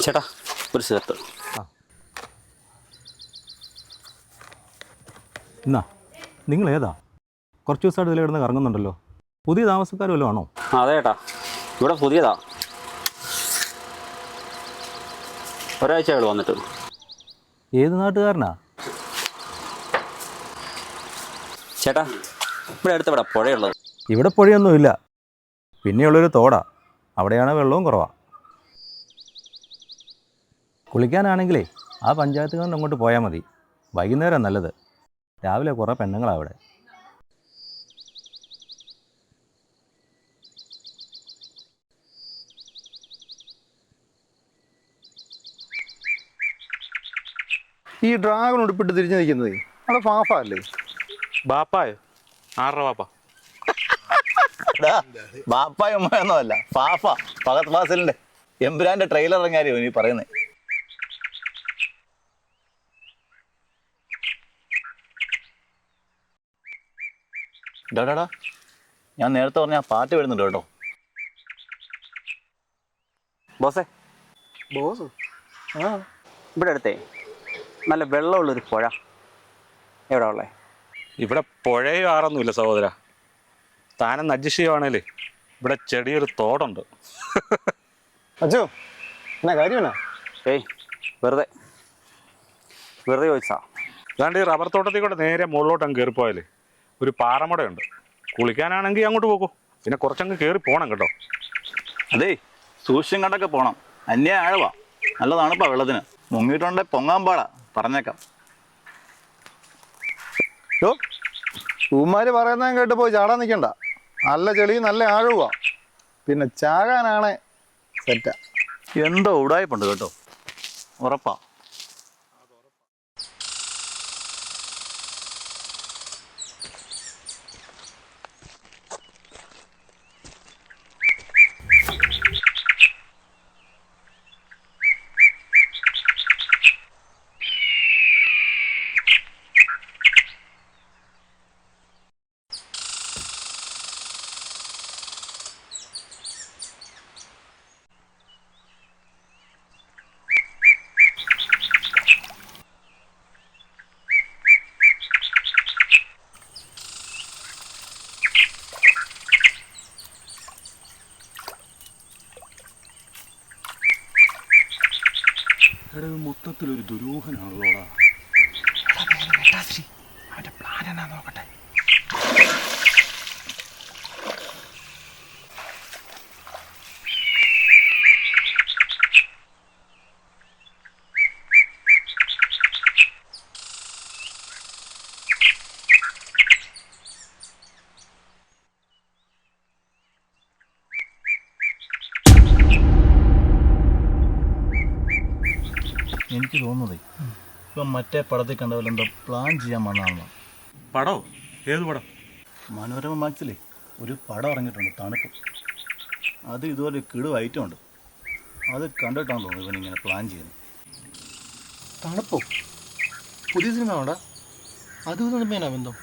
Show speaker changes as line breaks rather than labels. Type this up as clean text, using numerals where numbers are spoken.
ചേട്ടാ ഒരു സിഗരറ്റ്.
ആ എന്നാ നിങ്ങൾ ഏതാ? കുറച്ച് ദിവസമായിട്ട് ഇതിൽ കിടന്ന് കറങ്ങുന്നുണ്ടല്ലോ. പുതിയ താമസക്കാർ വല്ലതും ആണോ?
അതെ ചേട്ടാ, ഇവിടെ പുതിയതാ, ഒരാഴ്ചകൾ വന്നിട്ട്.
ഏത് നാട്ടുകാരനാ
ചേട്ടാ ഇവിടെ അടുത്ത് ഇവിടെ പുഴയുള്ളത്.
ഇവിടെ പുഴയൊന്നുമില്ല, പിന്നെയുള്ളൊരു തോടാ, അവിടെയാണ് വെള്ളവും കുറവാണ്. കുളിക്കാനാണെങ്കിലേ ആ പഞ്ചായത്ത് കൊണ്ട് അങ്ങോട്ട് പോയാൽ മതി. വൈകുന്നേരം നല്ലത്, രാവിലെ കുറേ പെണ്ണുങ്ങളാണ് അവിടെ.
ഈ ഡ്രാഗൺ ഉടുപ്പിട്ട് തിരിഞ്ഞു നിൽക്കുന്നത് അവിടെ ഫാഫ അല്ലേ?
ബാപ്പായോ? ആരുടെ ബാപ്പ?
ബാപ്പായ ഉമ്മയൊന്നും അല്ല, ഫാഫ ഫഹദ് ഫാസിലിന്റെ എമ്പുരാന്റെ ട്രെയിലർ ഇറങ്ങിയാലോ നീ പറയുന്നത്. ഡാടാ, ഞാൻ നേരത്തെ പറഞ്ഞ പാട്ട് വരുന്നുണ്ട് കേട്ടോ.
ബോസേ,
ബോസ് ആ
ഇവിടെ അടുത്തേ നല്ല വെള്ളമുള്ളൊരു പുഴ എവിടെ ഉള്ളേ?
ഇവിടെ പുഴയോ ആറൊന്നുമില്ല സഹോദര. താനെന്ന് അഡ്ജസ്റ്റ് ചെയ്യുവാണേലേ ഇവിടെ ചെറിയൊരു തോടുണ്ട്.
അച്ഛോ എന്നാ കാര്യമെന്നാ?
ഏയ് വെറുതെ ചോദിച്ചാ.
അതാണ്ട് ഈ റബ്ബർ തോട്ടത്തിൽ കൂടെ നേരെ മുകളിലോട്ടങ്ങ് കയറിപ്പോയാലേ ഒരു പാറമടയുണ്ട്. കുളിക്കാനാണെങ്കിൽ അങ്ങോട്ട് പോകും, പിന്നെ കുറച്ചങ്ങ് കയറി പോകണം കേട്ടോ.
അതേ സൂക്ഷ്യം കണ്ടൊക്കെ പോണം, അന്യ ആഴവാ, നല്ല തണുപ്പാ വെള്ളത്തിന്. മുങ്ങിയിട്ടുണ്ടെ പൊങ്ങാൻ പാടാ, പറഞ്ഞേക്കാം.
യോ ഉമ്മാര് പറയുന്ന കേട്ട് പോയി ചാടാൻ നിൽക്കണ്ട. നല്ല ചെളിയും നല്ല ആഴവുക, പിന്നെ ചാകാനാണ് സെറ്റാ.
എന്തോ ഉടായ്പുണ്ട് കേട്ടോ, ഉറപ്പാ.
മൊത്തത്തിലൊരു ദുരൂഹനാണല്ലോടാ.
അവന്റെ പ്ലാൻ എന്നാ നോക്കട്ടെ.
എനിക്ക് തോന്നുന്നതേ ഇപ്പം മറ്റേ പടത്തിൽ കണ്ടവരെന്തോ പ്ലാൻ ചെയ്യാൻ വന്നതാണെന്ന്.
പടോ? ഏത് പടം?
മനോരമ മാക്സിലേ ഒരു പടം ഇറങ്ങിയിട്ടുണ്ട്, തണുപ്പ്. അത് ഇതുപോലെ കിടു ഐറ്റം ഉണ്ട്. അത് കണ്ടിട്ടാണെന്ന് തോന്നുന്നു ഇവനിങ്ങനെ പ്ലാൻ ചെയ്യുന്നത്.
തണുപ്പോ? പുതിയ സിനിമ വേണ്ട, അത് തണുപ്പേനാ ബന്ധം.